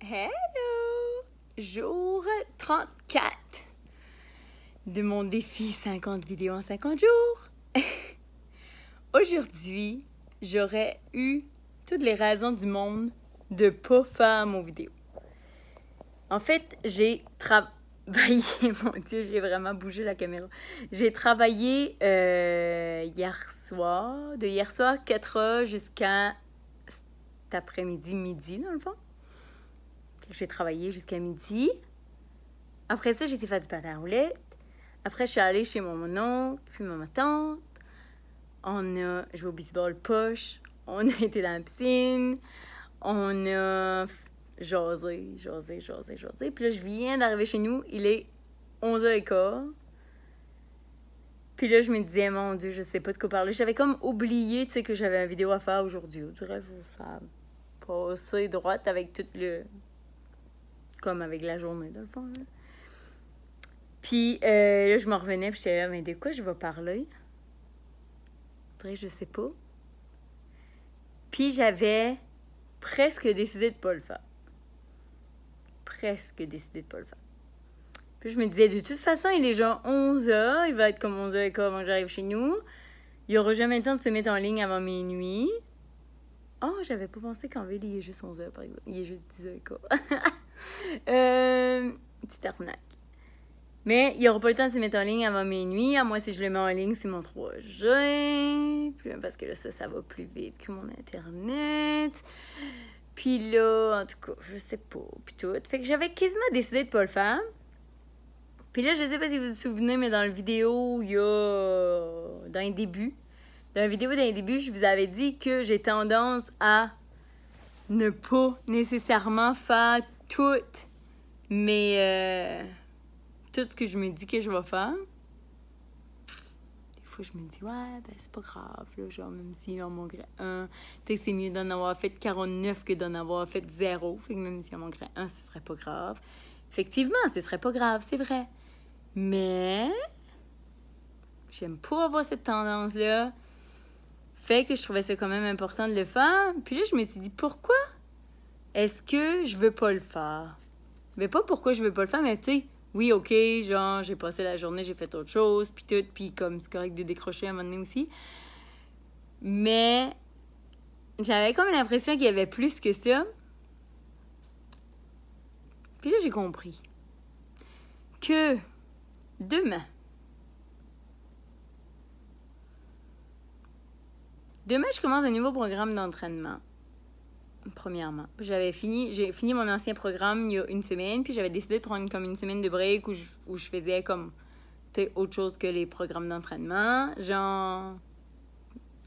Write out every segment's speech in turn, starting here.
Hello! Jour 34 de mon défi 50 vidéos en 50 jours. Aujourd'hui, j'aurais eu toutes les raisons du monde de pas faire mon vidéo. En fait, j'ai travaillé... Mon Dieu, j'ai vraiment bougé la caméra. J'ai travaillé de hier soir 4 heures jusqu'à cet après-midi, midi dans le fond. J'ai travaillé jusqu'à midi. Après ça, j'ai été faire du patin à roulettes. Après, je suis allée chez mon oncle, puis ma tante. On a joué au baseball poche. On a été dans la piscine. On a jasé. Puis là, je viens d'arriver chez nous. Il est 11h15. Puis là, je me disais, mon Dieu, je sais pas de quoi parler. J'avais comme oublié, tu sais, que j'avais une vidéo à faire aujourd'hui. Je dirais, ça a passé droite avec tout le... Comme avec la journée, dans le fond, là. Puis là, je m'en revenais, puis j'étais là, mais de quoi je vais parler? Je sais pas. Puis j'avais presque décidé de pas le faire. Puis je me disais, de toute façon, il est genre 11h, il va être comme 11h avant que j'arrive chez nous. Il n'y aura jamais le temps de se mettre en ligne avant minuit. Oh, j'avais pas pensé qu'en ville, il est juste 11h, par exemple. Il est juste 10h. Petite arnaque. Mais il n'y aura pas le temps de se mettre en ligne avant minuit. À moi, si je le mets en ligne, c'est mon 3G. Puis, parce que là, ça va plus vite que mon Internet. Puis là, en tout cas, je sais pas. Puis tout. Fait que j'avais quasiment décidé de pas le faire. Puis là, je sais pas si vous vous souvenez, mais dans la vidéo, il y a... Dans les débuts. Dans la vidéo d'un début, je vous avais dit que j'ai tendance à ne pas nécessairement faire toutes mes... tout ce que je me dis que je vais faire. Des fois, je me dis, ouais, ben c'est pas grave, là, genre, même si on manquerait un, peut-être que c'est mieux d'en avoir fait 49 que d'en avoir fait 0. Fait que même si on manquerait un, ce serait pas grave. Effectivement, ce serait pas grave, c'est vrai. Mais, j'aime pas avoir cette tendance-là. Fait que je trouvais ça quand même important de le faire. Puis là, je me suis dit, pourquoi est-ce que je veux pas le faire? Mais pas pourquoi je veux pas le faire, mais tu sais, oui, OK, genre, j'ai passé la journée, j'ai fait autre chose, puis tout, puis comme c'est correct de décrocher à un moment donné aussi. Mais j'avais comme l'impression qu'il y avait plus que ça. Puis là, j'ai compris que demain, je commence un nouveau programme d'entraînement. Premièrement. J'ai fini mon ancien programme il y a une semaine, puis j'avais décidé de prendre comme une semaine de break où je faisais comme autre chose que les programmes d'entraînement. Genre,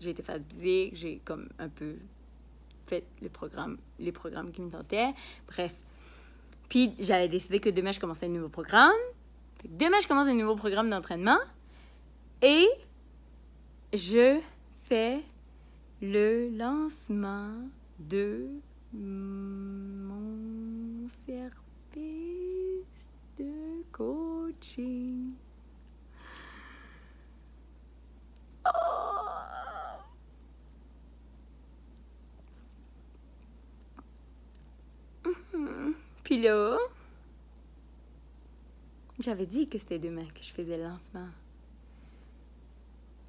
j'ai été faire de musique, j'ai comme un peu fait les programmes qui me tentaient. Bref. Puis j'avais décidé que demain, je commençais un nouveau programme. Fait que demain, je commence un nouveau programme d'entraînement. Et je fais le lancement de mon service de coaching. Oh! Puis là, j'avais dit que c'était demain que je faisais le lancement.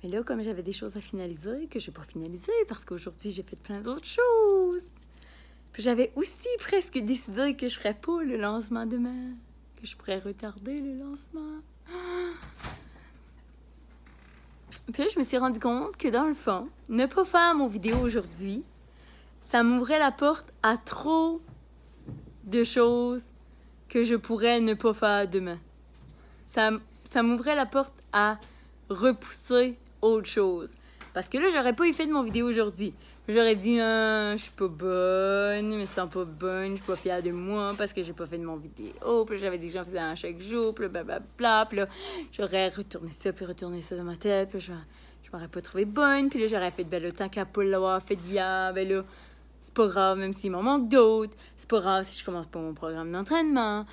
Mais là, comme j'avais des choses à finaliser, que j'ai pas finalisées, parce qu'aujourd'hui, j'ai fait plein d'autres choses. Puis j'avais aussi presque décidé que je ferais pas le lancement demain. Que je pourrais retarder le lancement. Puis là, je me suis rendu compte que dans le fond, ne pas faire mon vidéo aujourd'hui, ça m'ouvrait la porte à trop de choses que je pourrais ne pas faire demain. Ça m'ouvrait la porte à repousser autre chose. Parce que là, j'aurais pas eu fait de mon vidéo aujourd'hui. J'aurais dit, je suis pas bonne, je me sens pas bonne, je suis pas fière de moi parce que j'ai pas fait de mon vidéo. Puis j'avais dit que j'en faisais un chaque jour, puis blablabla. Puis là, j'aurais retourné ça dans ma tête, puis je m'aurais pas trouvé bonne. Puis là, j'aurais fait, ben là, tant qu'à pas l'avoir fait hier, ben là, c'est pas grave, même s'il m'en manque d'autres. C'est pas grave si je commence pas mon programme d'entraînement.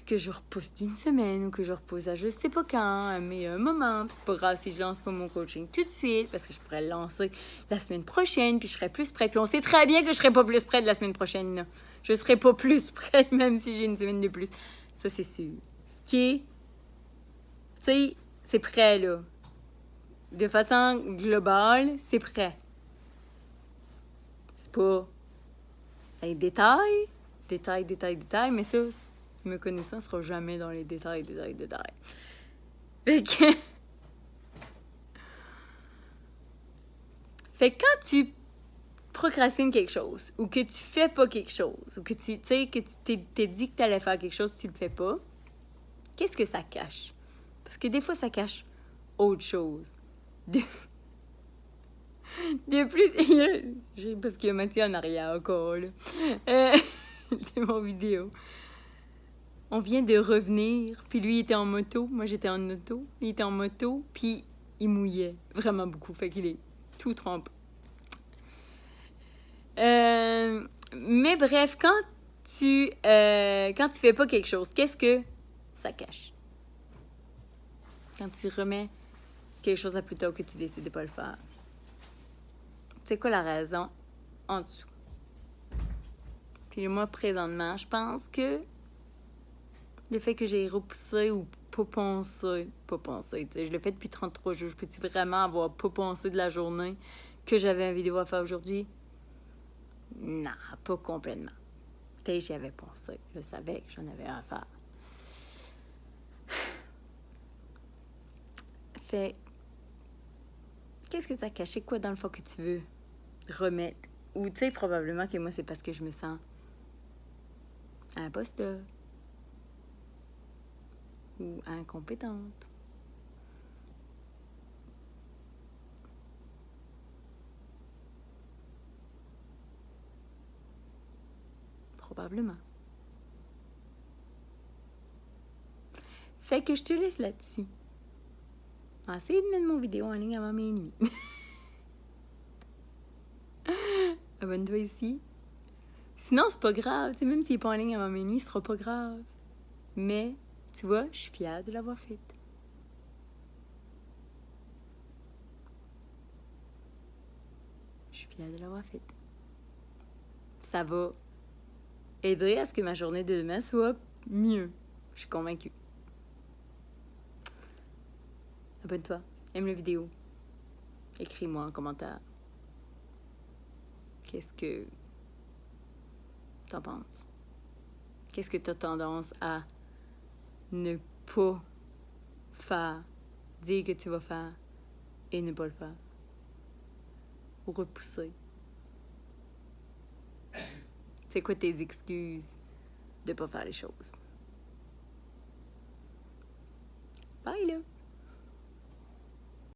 puis que je repousse d'une semaine ou que je repousse à je sais pas quand, à un meilleur moment. Puis c'est pas grave si je lance pas mon coaching tout de suite parce que je pourrais le lancer la semaine prochaine puis je serais plus prête. Puis on sait très bien que je serais pas plus prête la semaine prochaine. Là. Je serais pas plus prête même si j'ai une semaine de plus. Ça, c'est sûr. Ce qui est... Tu sais, c'est prêt, là. De façon globale, c'est prêt. C'est pas les détails, mais ça, me connaissant, sera jamais dans les détails. Fait que... Fait que quand tu procrastines quelque chose, ou que tu fais pas quelque chose, ou que tu sais, que tu t'es dit que tu allais faire quelque chose, tu le fais pas, qu'est-ce que ça cache? Parce que des fois, ça cache autre chose. De plus, parce qu'il y a Mathieu en arrière encore, là. C'est mon vidéo. On vient de revenir, puis lui, il était en moto. Moi, j'étais en auto. Il était en moto, puis il mouillait vraiment beaucoup. Fait qu'il est tout trempé. Mais bref, quand tu fais pas quelque chose, qu'est-ce que ça cache? Quand tu remets quelque chose à plus tard que tu décides de pas le faire. C'est quoi la raison en dessous? Puis moi, présentement, je pense que le fait que j'ai repoussé ou pas pensé, tu sais, je l'ai fait depuis 33 jours. Je peux-tu vraiment avoir pas pensé de la journée que j'avais une vidéo à faire aujourd'hui? Non, pas complètement. Peut-être j'y avais pensé. Je savais que j'en avais à faire. Fait, qu'est-ce que ça cachait quoi dans le fond que tu veux remettre? Ou tu sais, probablement que moi, c'est parce que je me sens imposteur. Ou incompétente. Probablement. Fait que je te laisse là-dessus. Essayez de mettre mon vidéo en ligne avant minuit. Abonne-toi ici. Sinon, c'est pas grave. T'sais, même s'il n'est pas en ligne avant minuit, ce sera pas grave. Mais, tu vois, je suis fière de l'avoir fait. Je suis fière de l'avoir fait. Ça va aider à ce que ma journée de demain soit mieux. Je suis convaincue. Abonne-toi. Aime la vidéo. Écris-moi en commentaire. Qu'est-ce que t'en penses? Qu'est-ce que t'as tendance à ne pas faire? Dire que tu vas faire et ne pas le faire. Ou repousser. C'est quoi tes excuses de ne pas faire les choses? Bye là!